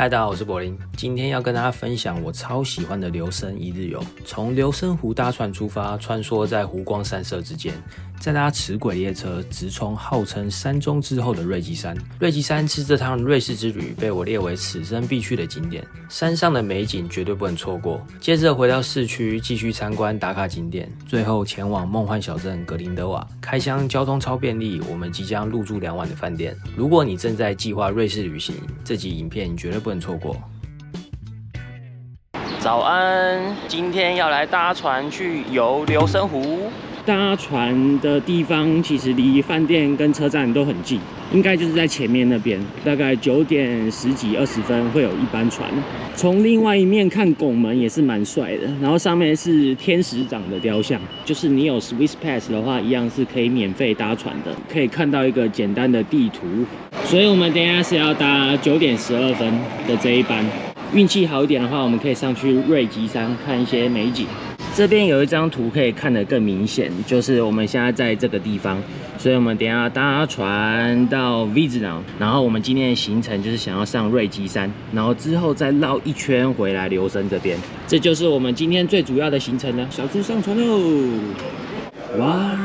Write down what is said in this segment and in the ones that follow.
嗨，大家好，我是柏林。今天要跟大家分享我超喜欢的留声一日游。从留声湖搭船出发，穿梭在湖光山色之间，再搭齿轨列车直冲号称山中之后的瑞吉山。瑞吉山是这趟瑞士之旅被我列为此生必去的景点，山上的美景绝对不能错过。接着回到市区，继续参观打卡景点，最后前往梦幻小镇格林德瓦。开箱交通超便利，我们即将入住2晚的饭店。如果你正在计划瑞士旅行，这集影片你绝对不能错过。早安，今天要来搭船去游留声湖。搭船的地方其实离饭店跟车站都很近，应该就是在前面那边，大概9点10几20分会有一班船。从另外一面看拱门也是蛮帅的，然后上面是天使长的雕像，就是你有 Swiss Pass 的话，一样是可以免费搭船的，可以看到一个简单的地图。所以我们等一下是要搭9点12分的这一班。运气好一点的话，我们可以上去瑞吉山看一些美景。这边有一张图可以看得更明显，就是我们现在在这个地方，所以我们等一下搭船到 Wiesenau， 然后我们今天的行程就是想要上瑞吉山，然后之后再绕一圈回来留声这边，这就是我们今天最主要的行程了。小猪上船喽！哇！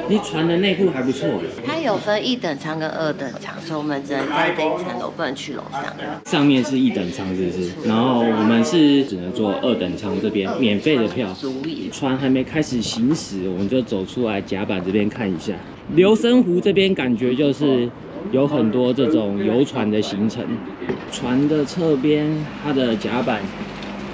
你船的内部还不错，它有分1等舱跟2等舱，所以我们只能在这一层楼，不能去楼上。上面是1等舱，是不是？然后我们是只能坐2等舱这边免费的票。船还没开始行驶，我们就走出来甲板这边看一下。留声湖这边感觉就是有很多这种游船的行程，船的侧边它的甲板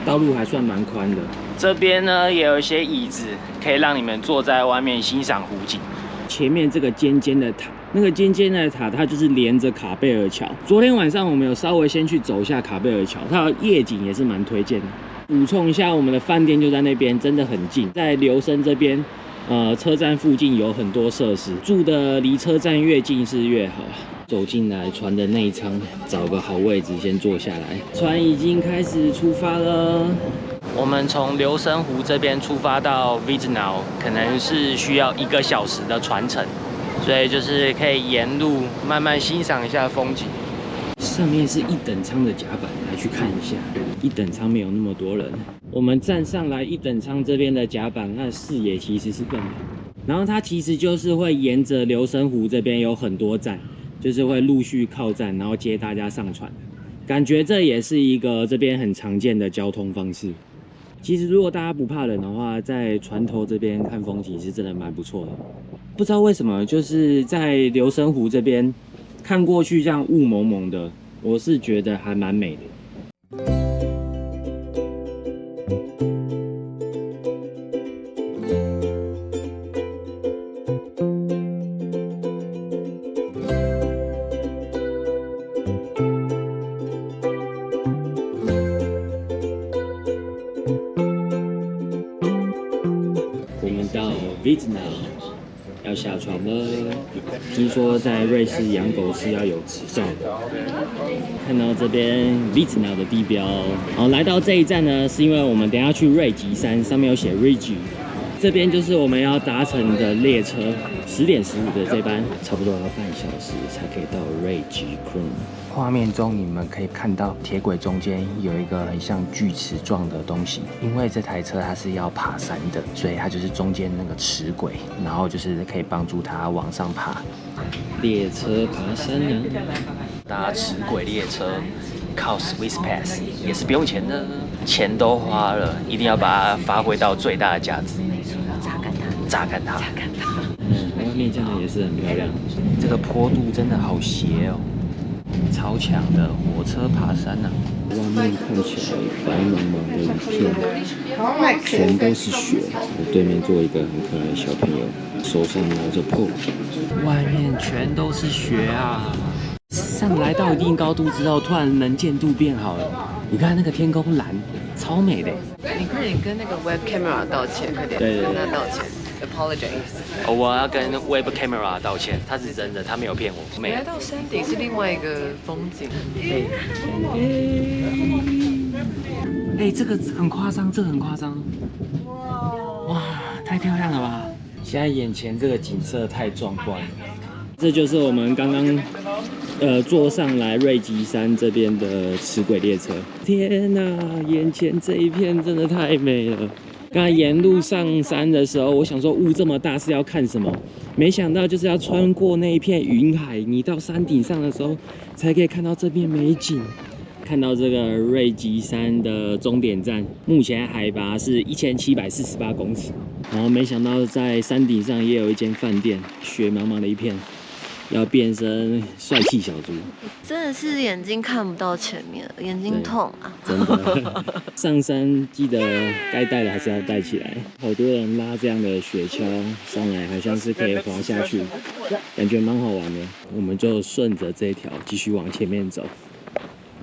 道路还算蛮宽的。这边呢也有一些椅子，可以让你们坐在外面欣赏湖景。前面这个尖尖的塔，那个尖尖的塔，它就是连着卡贝尔桥。昨天晚上我们有稍微先去走一下卡贝尔桥，它的夜景也是蛮推荐的。补充一下，我们的饭店就在那边，真的很近，在留声这边。车站附近有很多设施，住的离车站越近是越好。走进来船的内舱，找个好位置先坐下来。船已经开始出发了。我们从留声湖这边出发到 Wiesenau， 可能是需要1个小时的船程，所以就是可以沿路慢慢欣赏一下风景。上面是1等舱的甲板，来去看一下。1等舱没有那么多人，我们站上来1等舱这边的甲板，它的视野其实是更好。然后它其实就是会沿着留声湖这边有很多站，就是会陆续靠站，然后接大家上船。感觉这也是一个这边很常见的交通方式。其实如果大家不怕冷的话，在船头这边看风景是真的蛮不错的。不知道为什么，就是在留声湖这边看过去这样雾蒙蒙的，我是觉得还蛮美的。我们到 Wiesenau 要下船了。听说在瑞士养狗是要有执照的。看到这边 Wiesenau 的地标，好，来到这一站呢，是因为我们等一下去瑞吉山，上面有写 Rigi。这边就是我们要搭乘的列车，10点15的这班，差不多要半小时才可以到瑞吉 Krum。画面中你们可以看到铁轨中间有一个很像锯齿状的东西，因为这台车它是要爬山的，所以它就是中间那个齿轨，然后就是可以帮助它往上爬。列车爬山呢，搭齿轨列车靠 Swiss Pass 也是不用钱的，钱都花了，一定要把它发挥到最大的价值。榨干它。外面这样也是很漂亮。这个坡度真的好斜哦，超强的火车爬山啊！外面看起来白茫茫的一片，全都是雪。我对面坐一个很可爱的小朋友，手上拿着破。外面全都是雪啊！上来到一定高度之后，突然能见度变好了。你看那个天空蓝，超美的。你快点跟那个 web camera 道歉，快点跟他道歉。Apologize。我要跟 Web Camera 道歉，他是真的，他没有骗我。来到山顶是另外一个风景。这个很夸张，这个很夸张。哇，太漂亮了吧！现在眼前这个景色太壮观了。这就是我们刚刚坐上来瑞吉山这边的齿轨列车。天哪，眼前这一片真的太美了。刚才沿路上山的时候，我想说雾这么大是要看什么，没想到就是要穿过那一片云海，你到山顶上的时候才可以看到这片美景。看到这个瑞吉山的终点站，目前海拔是1748公尺，然后没想到在山顶上也有一间饭店，雪茫茫的一片，要变身帅气小猪，真的是眼睛看不到前面，眼睛痛啊！真的，上山记得该带的还是要带起来。好多人拉这样的雪橇上来，好像是可以滑下去，感觉蛮好玩的。我们就顺着这条继续往前面走。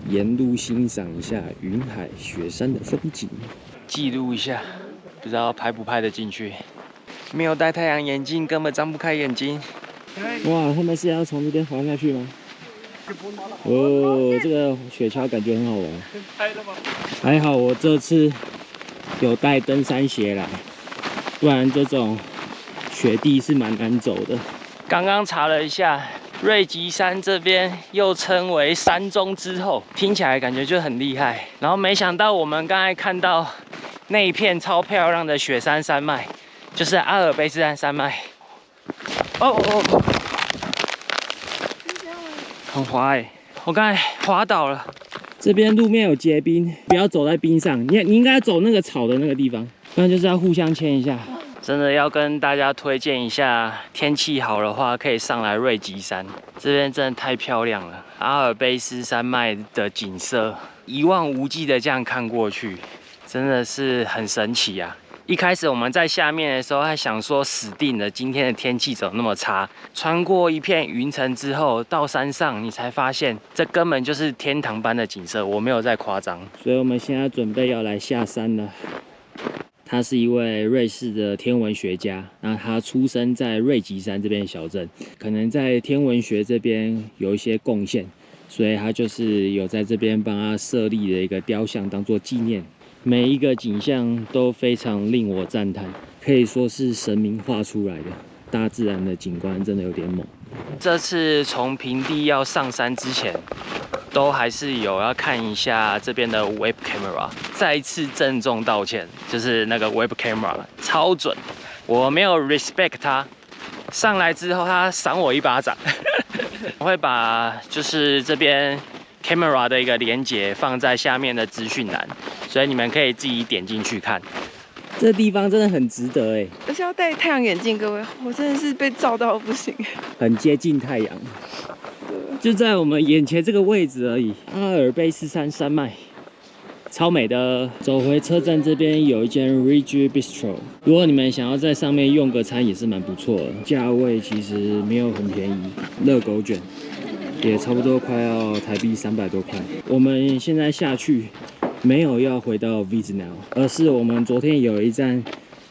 沿路欣赏一下云海雪山的风景，记录一下，不知道拍不拍得进去。没有戴太阳眼镜，根本张不开眼睛。哇，他们是要从这边滑下去吗？哦，这个雪橇感觉很好玩。还好我这次有带登山鞋来，不然这种雪地是蛮难走的。刚刚查了一下。瑞吉山这边又称为山中之后，听起来感觉就很厉害。然后没想到我们刚才看到那一片超漂亮的雪山山脉，就是阿尔卑斯山山脉。哦，很滑欸，我刚才滑倒了。这边路面有结冰，不要走在冰上，你应该走那个草的那个地方，不然就是要互相牵一下。真的要跟大家推荐一下，天气好的话可以上来瑞吉山，这边真的太漂亮了。阿尔卑斯山脉的景色一望无际的这样看过去，真的是很神奇啊！一开始我们在下面的时候还想说死定了，今天的天气怎么那么差？穿过一片云层之后，到山上你才发现，这根本就是天堂般的景色，我没有在夸张。所以我们现在准备要来下山了。他是一位瑞士的天文学家，那他出生在瑞吉山这边的小镇，可能在天文学这边有一些贡献，所以他就是有在这边帮他设立了一个雕像当做纪念。每一个景象都非常令我赞叹，可以说是神明画出来的。大自然的景观真的有点猛。这次从平地要上山之前，都还是有要看一下这边的 web camera。再一次郑重道歉，就是那个 web camera 超准，我没有 respect 它。上来之后，他赏我一巴掌。我会把就是这边 camera 的一个连结放在下面的资讯栏，所以你们可以自己点进去看。这地方真的很值得哎，而且要戴太阳眼镜，各位，我真的是被照到不行。很接近太阳，就在我们眼前这个位置而已。阿尔卑斯山山脉，超美的。走回车站这边有一间 Ridge Bistro， 如果你们想要在上面用个餐也是蛮不错的，价位其实没有很便宜。热狗卷也差不多快要台币300多块。我们现在下去。没有要回到 Wiesenau， 而是我们昨天有一站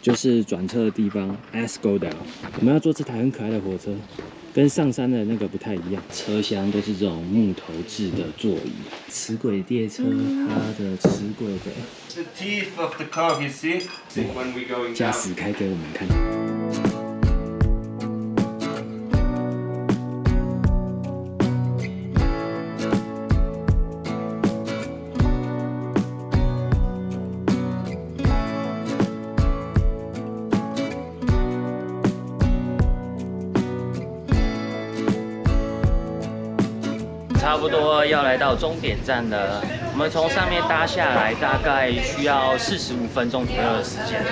就是转车的地方 Asphodel， 我们要坐这台很可爱的火车，跟上山的那个不太一样，车厢都是这种木头制的座椅。齿轨列车它的齿轨的驾驶开给我们看。差不多要来到终点站了，我们从上面搭下来，大概需要45分钟左右的时间，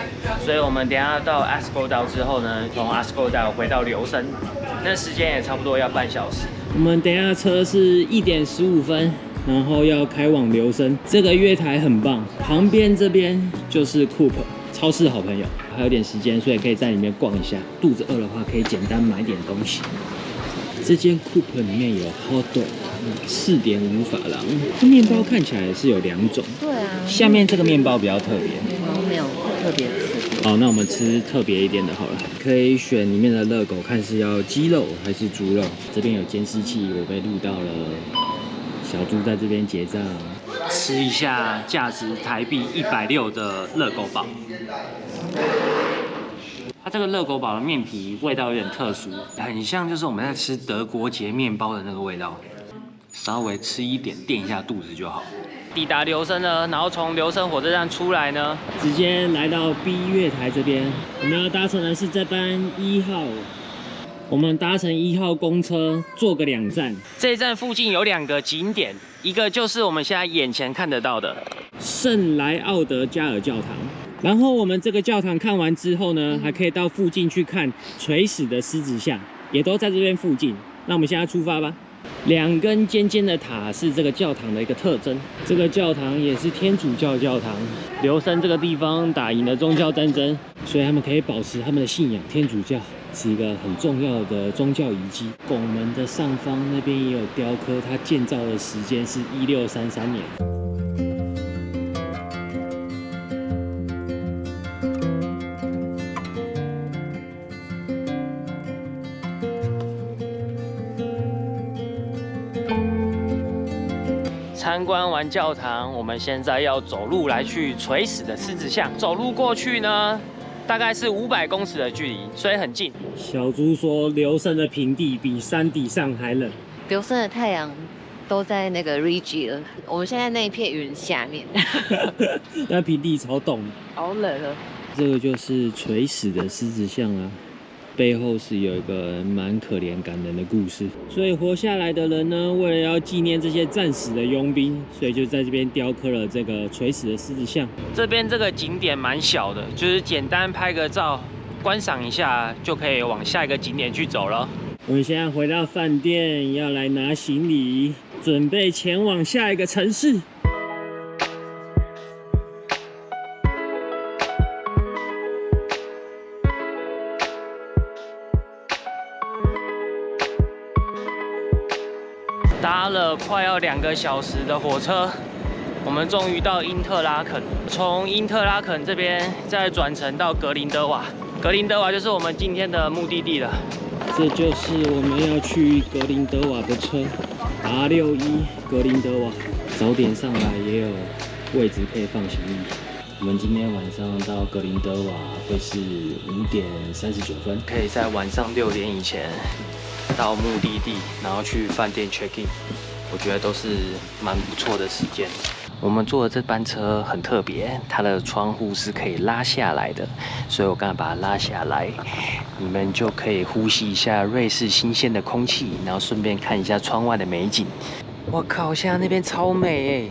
所以我们等一下到 Asphodel 之后呢，从 Asphodel 回到留声，那时间也差不多要半小时。我们等一下车是1点15分，然后要开往留声。这个月台很棒，旁边这边就是 Coop 超市好朋友，还有点时间，所以可以在里面逛一下。肚子饿的话，可以简单买点东西。这间 Coop 里面有 hot dog。4.5法郎，这面包看起来是有2种。对啊，下面这个面包比较特别，然后没有特别吃。好，那我们吃特别一点的好了，可以选里面的热狗，看是要鸡肉还是猪肉。这边有监视器，我被录到了。小猪在这边结账，吃一下价值台币160的热狗堡。它这个热狗堡的面皮味道有点特殊，很像就是我们在吃德国节面包的那个味道。稍微吃一点垫一下肚子就好。抵达留声呢，然后从留声火车站出来呢，直接来到 B 月台这边。我们要搭乘的是这班1号，我们搭乘1号公车，坐个2站。这一站附近有2个景点，一个就是我们现在眼前看得到的圣莱奥德加尔教堂。然后我们这个教堂看完之后呢，还可以到附近去看垂死的狮子像，也都在这边附近。那我们现在出发吧。2根尖尖的塔是这个教堂的一个特征。这个教堂也是天主教教堂。留声这个地方打赢了宗教战争，所以他们可以保持他们的信仰，天主教是一个很重要的宗教遗迹。拱门的上方那边也有雕刻，它建造的时间是1633年。参观完教堂，我们现在要走路来去垂死的狮子像。走路过去呢，大概是500公尺的距离，所以很近。小猪说，留声的平地比山底上还冷。留声的太阳都在那个 Rigi 了，我们现在那一片云下面。那平地超冻，好冷了。这个就是垂死的狮子像啊。背后是有一个蛮可怜感人的故事，所以活下来的人呢，为了要纪念这些战死的佣兵，所以就在这边雕刻了这个垂死的狮子像。这边这个景点蛮小的，就是简单拍个照，观赏一下就可以往下一个景点去走了。我们现在回到饭店，要来拿行李，准备前往下一个城市。搭了快要2个小时的火车，我们终于到因特拉肯。从因特拉肯这边再转乘到格林德瓦，格林德瓦就是我们今天的目的地了。这就是我们要去格林德瓦的车 ，R61格林德瓦。早点上来也有位置可以放行李。我们今天晚上到格林德瓦会是5点39分，可以在晚上6点以前到目的地，然后去饭店 check in， 我觉得都是蛮不错的时间。我们坐的这班车很特别，它的窗户是可以拉下来的，所以我刚才把它拉下来，你们就可以呼吸一下瑞士新鲜的空气，然后顺便看一下窗外的美景。我靠，现在那边超美哎，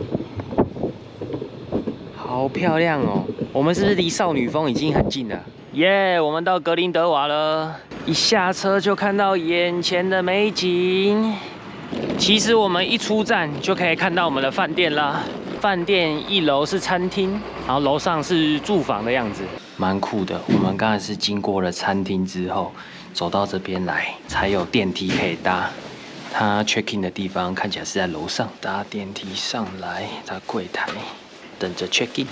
好漂亮哦！我们是不是离少女峰已经很近了？耶，我们到格林德瓦了。一下车就看到眼前的美景。其实我们一出站就可以看到我们的饭店啦。饭店1楼是餐厅，然后楼上是住房的样子，蛮酷的。我们刚才是经过了餐厅之后，走到这边来，才有电梯可以搭。它 check in 的地方看起来是在楼上，搭电梯上来，到柜台等着 check in。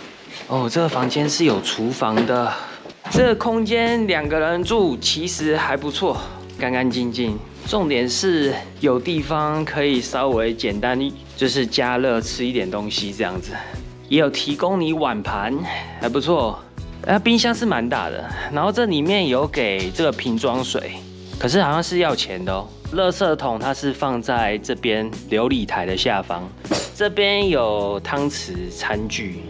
哦，这个房间是有厨房的。这个空间2个人住其实还不错，干干净净。重点是有地方可以稍微简单，就是加热吃一点东西这样子，也有提供你碗盘，还不错。冰箱是蛮大的，然后这里面有给这个瓶装水，可是好像是要钱的哦。垃圾桶它是放在这边琉璃台的下方，这边有汤匙、餐具。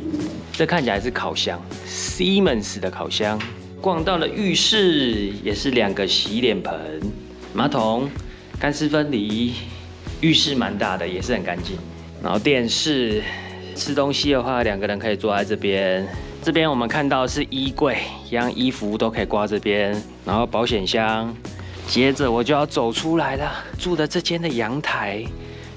这看起来是烤箱 ，Siemens 的烤箱。逛到了浴室，也是2个洗脸盆、马桶，干湿分离。浴室蛮大的，也是很干净。然后电视，吃东西的话，2个人可以坐在这边。这边我们看到的是衣柜，一样衣服都可以挂这边。然后保险箱。接着我就要走出来了，住的这间的阳台，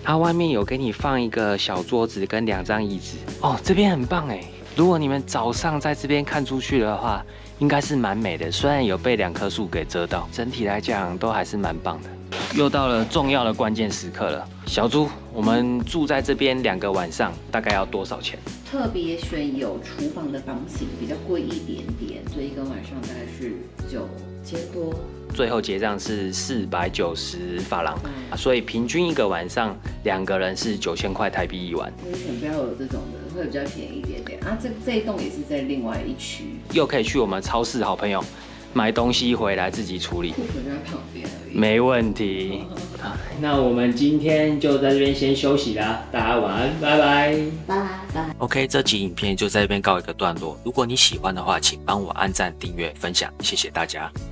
它外面有给你放一个小桌子跟2张椅子。哦，这边很棒哎。如果你们早上在这边看出去的话，应该是蛮美的。虽然有被2棵树给遮到，整体来讲都还是蛮棒的。又到了重要的关键时刻了，小猪，我们住在这边2个晚上，大概要多少钱？特别选有厨房的房型，比较贵一点点，所以1个晚上大概是9000多。最后结账是490法郎，所以平均1个晚上2个人是9000块台币1晚。可以选不要有这种的，会比较便宜一点点啊。这一栋也是在另外一区，又可以去我们超市好朋友买东西回来自己处理。库存就在旁边而已，没问题。好，那我们今天就在这边先休息啦，大家晚安，拜拜。拜拜。OK， 这集影片就在这边告一个段落。如果你喜欢的话，请帮我按赞、订阅、分享，谢谢大家。